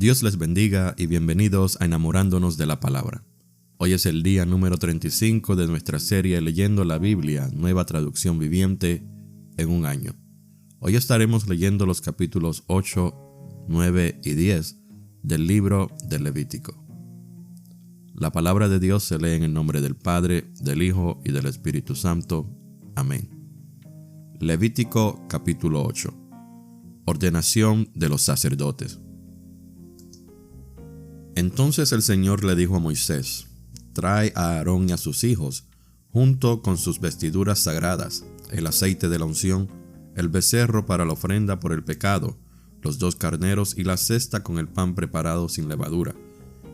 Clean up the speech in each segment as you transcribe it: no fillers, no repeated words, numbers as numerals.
Dios les bendiga y bienvenidos a Enamorándonos de la Palabra. Hoy es el día número 35 de nuestra serie Leyendo la Biblia, Nueva Traducción Viviente, en un año. Hoy estaremos leyendo los capítulos 8, 9 y 10 del libro de Levítico. La palabra de Dios se lee en el nombre del Padre, del Hijo y del Espíritu Santo. Amén. Levítico capítulo 8. Ordenación de los sacerdotes. Entonces el Señor le dijo a Moisés: trae a Aarón y a sus hijos, junto con sus vestiduras sagradas, el aceite de la unción, el becerro para la ofrenda por el pecado, los 2 carneros y la cesta con el pan preparado sin levadura,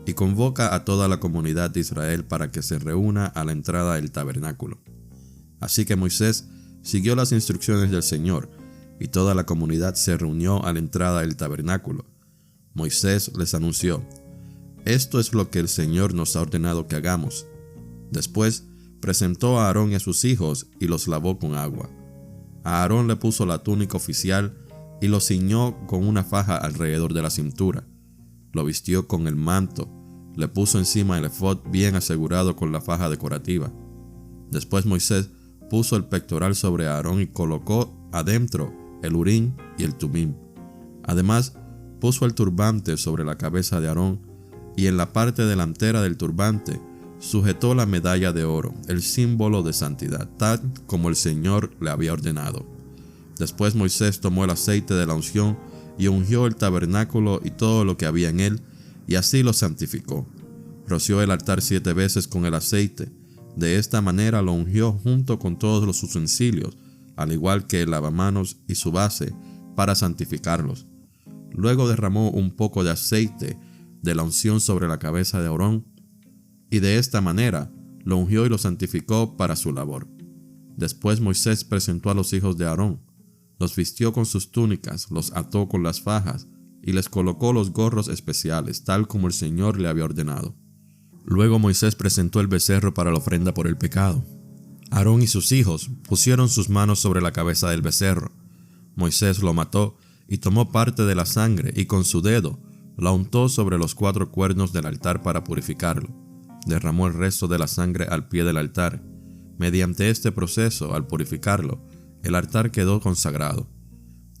y convoca a toda la comunidad de Israel para que se reúna a la entrada del tabernáculo. Así que Moisés siguió las instrucciones del Señor, y toda la comunidad se reunió a la entrada del tabernáculo. Moisés les anunció: esto es lo que el Señor nos ha ordenado que hagamos. Después presentó a Aarón y a sus hijos y los lavó con agua. A Aarón le puso la túnica oficial y lo ciñó con una faja alrededor de la cintura. Lo vistió con el manto, le puso encima el efod bien asegurado con la faja decorativa. Después Moisés puso el pectoral sobre Aarón y colocó adentro el urín y el tumim. Además puso el turbante sobre la cabeza de Aarón, y en la parte delantera del turbante sujetó la medalla de oro, el símbolo de santidad, tal como el Señor le había ordenado. Después Moisés tomó el aceite de la unción y ungió el tabernáculo y todo lo que había en él, y así lo santificó. Roció el altar 7 veces con el aceite. De esta manera lo ungió junto con todos los utensilios, al igual que el lavamanos y su base, para santificarlos. Luego derramó un poco de aceite de la unción sobre la cabeza de Aarón, y de esta manera lo ungió y lo santificó para su labor. Después Moisés presentó a los hijos de Aarón, los vistió con sus túnicas, los ató con las fajas, y les colocó los gorros especiales, tal como el Señor le había ordenado. Luego Moisés presentó el becerro para la ofrenda por el pecado. Aarón y sus hijos pusieron sus manos sobre la cabeza del becerro. Moisés lo mató y tomó parte de la sangre, y con su dedo la untó sobre los 4 cuernos del altar para purificarlo. Derramó el resto de la sangre al pie del altar. Mediante este proceso, al purificarlo, el altar quedó consagrado.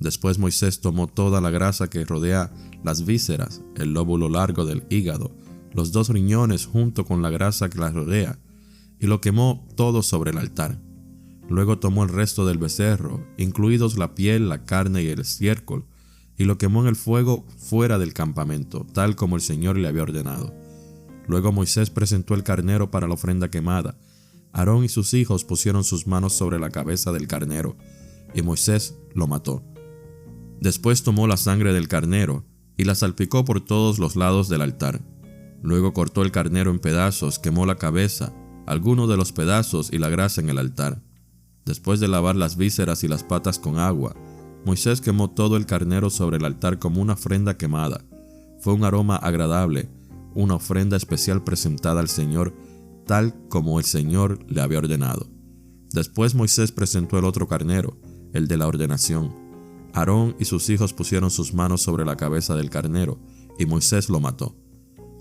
Después Moisés tomó toda la grasa que rodea las vísceras, el lóbulo largo del hígado, los 2 riñones junto con la grasa que las rodea, y lo quemó todo sobre el altar. Luego tomó el resto del becerro, incluidos la piel, la carne y el estiércol, y lo quemó en el fuego fuera del campamento, tal como el Señor le había ordenado. Luego Moisés presentó el carnero para la ofrenda quemada. Aarón y sus hijos pusieron sus manos sobre la cabeza del carnero, y Moisés lo mató. Después tomó la sangre del carnero y la salpicó por todos los lados del altar. Luego cortó el carnero en pedazos, quemó la cabeza, algunos de los pedazos y la grasa en el altar. Después de lavar las vísceras y las patas con agua, Moisés quemó todo el carnero sobre el altar como una ofrenda quemada. Fue un aroma agradable, una ofrenda especial presentada al Señor, tal como el Señor le había ordenado. Después Moisés presentó el otro carnero, el de la ordenación. Aarón y sus hijos pusieron sus manos sobre la cabeza del carnero, y Moisés lo mató.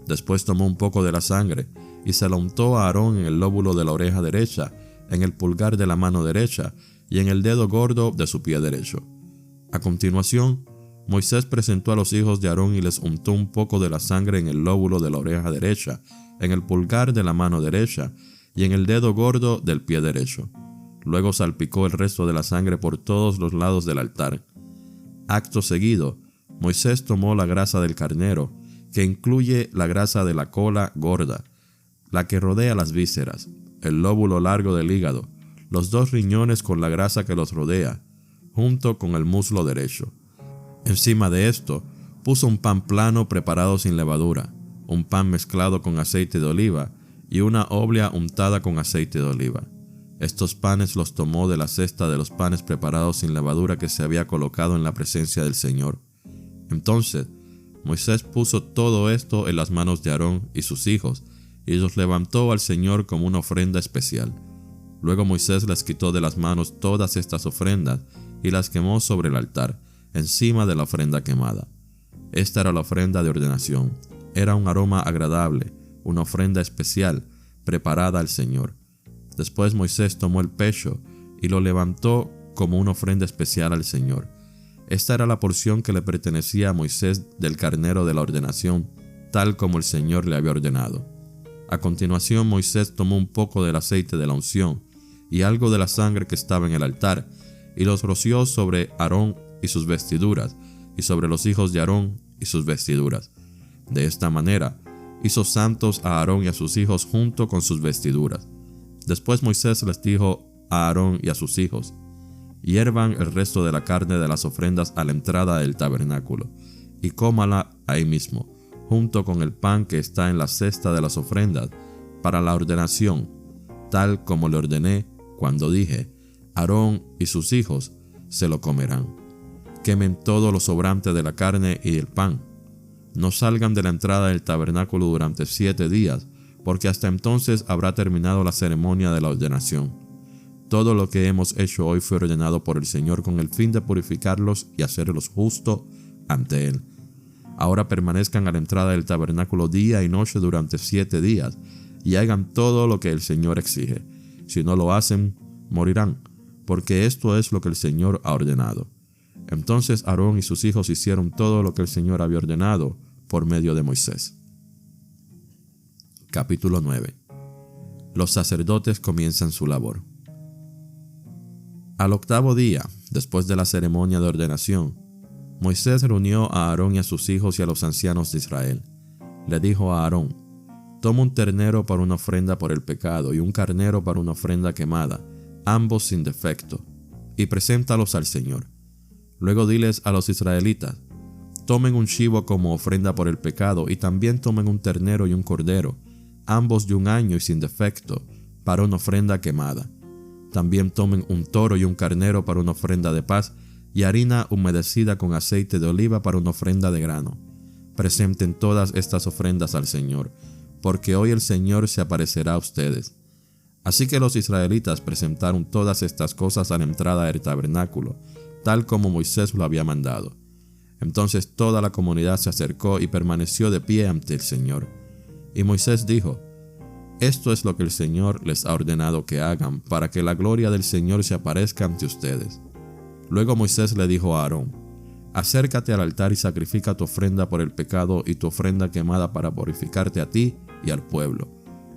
Después tomó un poco de la sangre, y se la untó a Aarón en el lóbulo de la oreja derecha, en el pulgar de la mano derecha, y en el dedo gordo de su pie derecho. A continuación, Moisés presentó a los hijos de Aarón y les untó un poco de la sangre en el lóbulo de la oreja derecha, en el pulgar de la mano derecha y en el dedo gordo del pie derecho. Luego salpicó el resto de la sangre por todos los lados del altar. Acto seguido, Moisés tomó la grasa del carnero, que incluye la grasa de la cola gorda, la que rodea las vísceras, el lóbulo largo del hígado, los 2 riñones con la grasa que los rodea, junto con el muslo derecho. Encima de esto, puso un pan plano preparado sin levadura, un pan mezclado con aceite de oliva y una oblea untada con aceite de oliva. Estos panes los tomó de la cesta de los panes preparados sin levadura que se había colocado en la presencia del Señor. Entonces, Moisés puso todo esto en las manos de Aarón y sus hijos, y los levantó al Señor como una ofrenda especial. Luego Moisés les quitó de las manos todas estas ofrendas y las quemó sobre el altar, encima de la ofrenda quemada. Esta era la ofrenda de ordenación. Era un aroma agradable, una ofrenda especial, preparada al Señor. Después Moisés tomó el pecho y lo levantó como una ofrenda especial al Señor. Esta era la porción que le pertenecía a Moisés del carnero de la ordenación, tal como el Señor le había ordenado. A continuación Moisés tomó un poco del aceite de la unción y algo de la sangre que estaba en el altar, y los roció sobre Aarón y sus vestiduras, y sobre los hijos de Aarón y sus vestiduras. De esta manera hizo santos a Aarón y a sus hijos junto con sus vestiduras. Después Moisés les dijo a Aarón y a sus hijos: hiervan el resto de la carne de las ofrendas a la entrada del tabernáculo, y cómala ahí mismo, junto con el pan que está en la cesta de las ofrendas, para la ordenación, tal como le ordené cuando dije: Aarón y sus hijos se lo comerán. Quemen todo lo sobrante de la carne y el pan. No salgan de la entrada del tabernáculo durante 7 días, porque hasta entonces habrá terminado la ceremonia de la ordenación. Todo lo que hemos hecho hoy fue ordenado por el Señor con el fin de purificarlos y hacerlos justos ante Él. Ahora permanezcan a la entrada del tabernáculo día y noche durante 7 días, y hagan todo lo que el Señor exige. Si no lo hacen, morirán, porque esto es lo que el Señor ha ordenado. Entonces Aarón y sus hijos hicieron todo lo que el Señor había ordenado por medio de Moisés. Capítulo 9. Los sacerdotes comienzan su labor. Al 8º día, después de la ceremonia de ordenación, Moisés reunió a Aarón y a sus hijos y a los ancianos de Israel. Le dijo a Aarón: toma un ternero para una ofrenda por el pecado y un carnero para una ofrenda quemada, ambos sin defecto, y preséntalos al Señor. Luego diles a los israelitas: tomen un chivo como ofrenda por el pecado y también tomen un ternero y un cordero, ambos de 1 año y sin defecto, para una ofrenda quemada. También tomen un toro y un carnero para una ofrenda de paz y harina humedecida con aceite de oliva para una ofrenda de grano. Presenten todas estas ofrendas al Señor, porque hoy el Señor se aparecerá a ustedes. Así que los israelitas presentaron todas estas cosas a la entrada del tabernáculo, tal como Moisés lo había mandado. Entonces toda la comunidad se acercó y permaneció de pie ante el Señor. Y Moisés dijo: esto es lo que el Señor les ha ordenado que hagan, para que la gloria del Señor se aparezca ante ustedes. Luego Moisés le dijo a Aarón: acércate al altar y sacrifica tu ofrenda por el pecado y tu ofrenda quemada para purificarte a ti y al pueblo.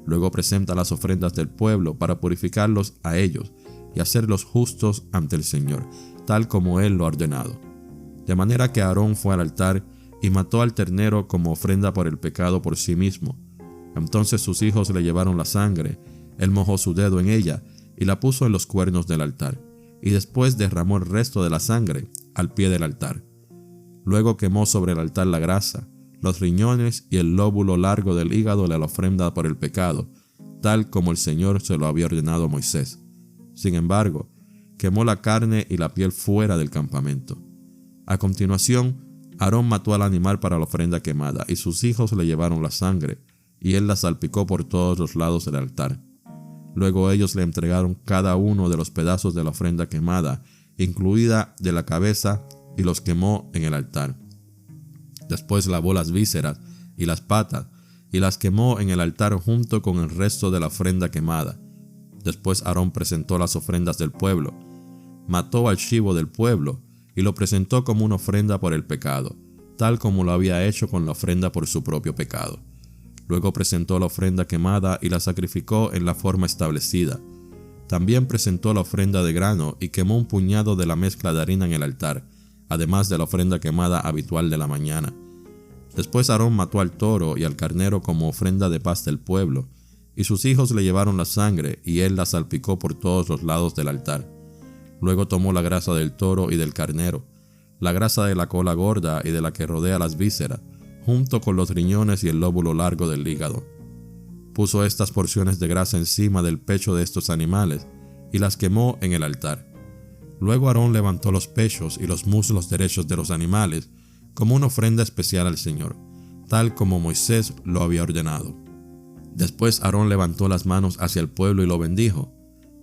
Luego presenta las ofrendas del pueblo para purificarlos a ellos y hacerlos justos ante el Señor, tal como Él lo ha ordenado. De manera que Aarón fue al altar y mató al ternero como ofrenda por el pecado por sí mismo. Entonces sus hijos le llevaron la sangre, él mojó su dedo en ella y la puso en los cuernos del altar, y después derramó el resto de la sangre al pie del altar. Luego quemó sobre el altar la grasa, los riñones y el lóbulo largo del hígado de la ofrenda por el pecado, tal como el Señor se lo había ordenado a Moisés. Sin embargo, quemó la carne y la piel fuera del campamento. A continuación, Aarón mató al animal para la ofrenda quemada, y sus hijos le llevaron la sangre, y él la salpicó por todos los lados del altar. Luego ellos le entregaron cada uno de los pedazos de la ofrenda quemada, incluida de la cabeza, y los quemó en el altar. Después lavó las vísceras y las patas, y las quemó en el altar junto con el resto de la ofrenda quemada. Después Aarón presentó las ofrendas del pueblo. Mató al chivo del pueblo, y lo presentó como una ofrenda por el pecado, tal como lo había hecho con la ofrenda por su propio pecado. Luego presentó la ofrenda quemada y la sacrificó en la forma establecida. También presentó la ofrenda de grano y quemó un puñado de la mezcla de harina en el altar, además de la ofrenda quemada habitual de la mañana. Después Aarón mató al toro y al carnero como ofrenda de paz del pueblo, y sus hijos le llevaron la sangre y él la salpicó por todos los lados del altar. Luego tomó la grasa del toro y del carnero, la grasa de la cola gorda y de la que rodea las vísceras, junto con los riñones y el lóbulo largo del hígado. Puso estas porciones de grasa encima del pecho de estos animales y las quemó en el altar. Luego Aarón levantó los pechos y los muslos derechos de los animales como una ofrenda especial al Señor, tal como Moisés lo había ordenado. Después Aarón levantó las manos hacia el pueblo y lo bendijo.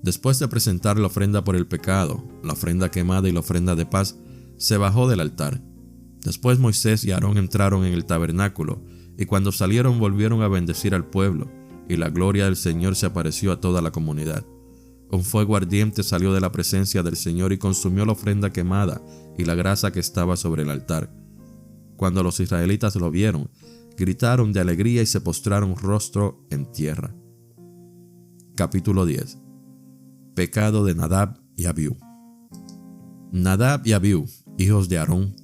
Después de presentar la ofrenda por el pecado, la ofrenda quemada y la ofrenda de paz, se bajó del altar. Después Moisés y Aarón entraron en el tabernáculo, y cuando salieron volvieron a bendecir al pueblo, y la gloria del Señor se apareció a toda la comunidad. Un fuego ardiente salió de la presencia del Señor y consumió la ofrenda quemada y la grasa que estaba sobre el altar. Cuando los israelitas lo vieron, gritaron de alegría y se postraron rostro en tierra. Capítulo 10. Pecado de Nadab y Abiú. Nadab y Abiú, hijos de Aarón,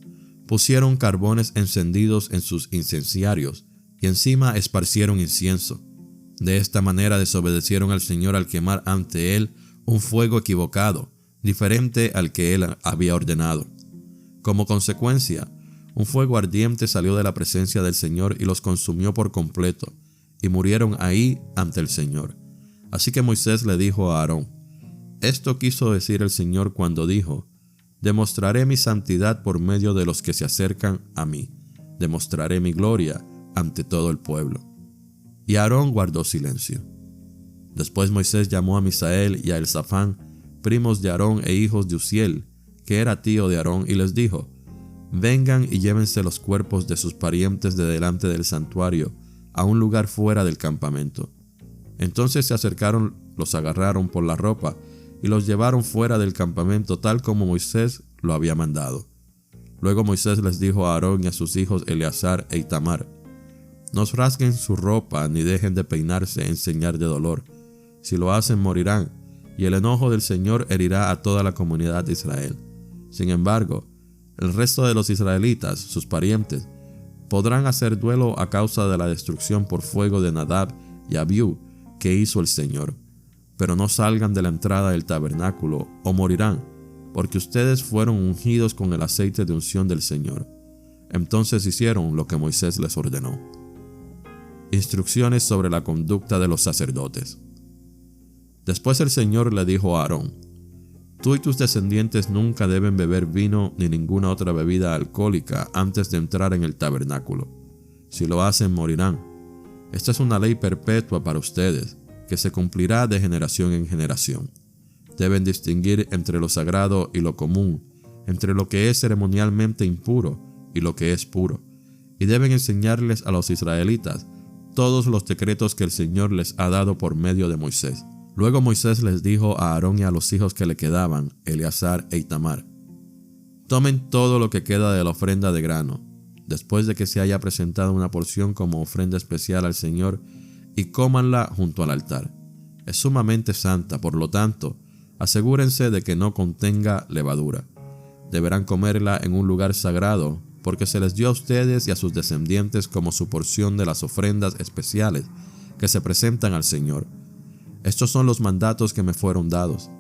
pusieron carbones encendidos en sus incensarios y encima esparcieron incienso. De esta manera desobedecieron al Señor al quemar ante él un fuego equivocado, diferente al que él había ordenado. Como consecuencia, un fuego ardiente salió de la presencia del Señor y los consumió por completo, y murieron ahí ante el Señor. Así que Moisés le dijo a Aarón: esto quiso decir el Señor cuando dijo: demostraré mi santidad por medio de los que se acercan a mí, demostraré mi gloria ante todo el pueblo. Y Aarón guardó silencio. Después Moisés llamó a Misael y a Elzafán, primos de Aarón e hijos de Uziel, que era tío de Aarón, y les dijo: vengan y llévense los cuerpos de sus parientes de delante del santuario a un lugar fuera del campamento. Entonces se acercaron, los agarraron por la ropa y los llevaron fuera del campamento tal como Moisés lo había mandado. Luego Moisés les dijo a Aarón y a sus hijos Eleazar e Itamar: no rasguen su ropa ni dejen de peinarse en señal de dolor. Si lo hacen morirán, y el enojo del Señor herirá a toda la comunidad de Israel. Sin embargo, el resto de los israelitas, sus parientes, podrán hacer duelo a causa de la destrucción por fuego de Nadab y Abiú que hizo el Señor. Pero no salgan de la entrada del tabernáculo o morirán, porque ustedes fueron ungidos con el aceite de unción del Señor. Entonces hicieron lo que Moisés les ordenó. Instrucciones sobre la conducta de los sacerdotes. Después el Señor le dijo a Aarón: tú y tus descendientes nunca deben beber vino ni ninguna otra bebida alcohólica antes de entrar en el tabernáculo. Si lo hacen, morirán. Esta es una ley perpetua para ustedes, que se cumplirá de generación en generación. Deben distinguir entre lo sagrado y lo común, entre lo que es ceremonialmente impuro y lo que es puro, y deben enseñarles a los israelitas todos los decretos que el Señor les ha dado por medio de Moisés. Luego Moisés les dijo a Aarón y a los hijos que le quedaban, Eleazar e Itamar: tomen todo lo que queda de la ofrenda de grano, después de que se haya presentado una porción como ofrenda especial al Señor, y cómanla junto al altar. Es sumamente santa, por lo tanto, asegúrense de que no contenga levadura. Deberán comerla en un lugar sagrado, porque se les dio a ustedes y a sus descendientes como su porción de las ofrendas especiales que se presentan al Señor. Estos son los mandatos que me fueron dados.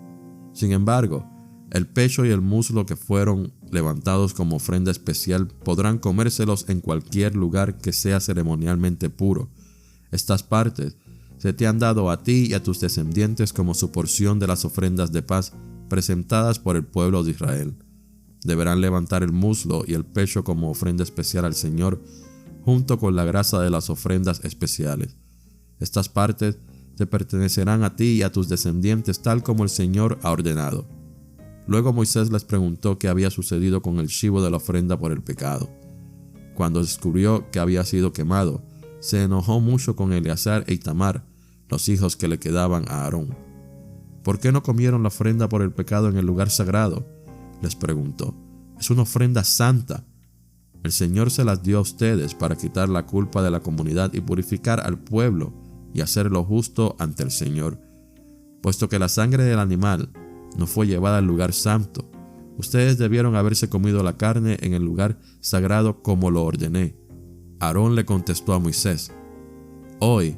Sin embargo, el pecho y el muslo que fueron levantados como ofrenda especial podrán comérselos en cualquier lugar que sea ceremonialmente puro. Estas partes se te han dado a ti y a tus descendientes como su porción de las ofrendas de paz presentadas por el pueblo de Israel. Deberán levantar el muslo y el pecho como ofrenda especial al Señor, junto con la grasa de las ofrendas especiales. Estas partes te pertenecerán a ti y a tus descendientes tal como el Señor ha ordenado. Luego Moisés les preguntó qué había sucedido con el chivo de la ofrenda por el pecado. Cuando descubrió que había sido quemado, se enojó mucho con Eleazar e Itamar, los hijos que le quedaban a Aarón. ¿Por qué no comieron la ofrenda por el pecado en el lugar sagrado?, les preguntó. Es una ofrenda santa. El Señor se las dio a ustedes para quitar la culpa de la comunidad y purificar al pueblo y hacer lo justo ante el Señor. Puesto que la sangre del animal no fue llevada al lugar santo, ustedes debieron haberse comido la carne en el lugar sagrado como lo ordené. Aarón le contestó a Moisés: hoy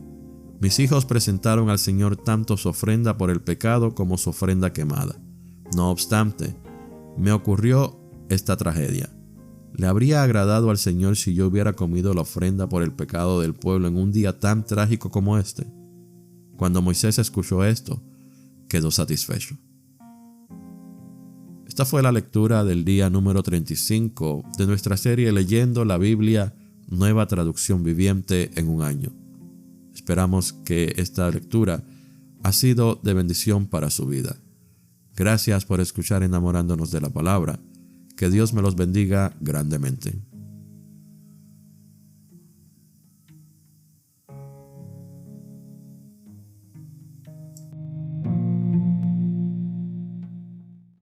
mis hijos presentaron al Señor tanto su ofrenda por el pecado como su ofrenda quemada. No obstante, me ocurrió esta tragedia. ¿Le habría agradado al Señor si yo hubiera comido la ofrenda por el pecado del pueblo en un día tan trágico como este? Cuando Moisés escuchó esto, quedó satisfecho. Esta fue la lectura del día número 35 de nuestra serie Leyendo la Biblia, Nueva Traducción Viviente en un año. Esperamos que esta lectura ha sido de bendición para su vida. Gracias por escuchar Enamorándonos de la Palabra. Que Dios me los bendiga grandemente.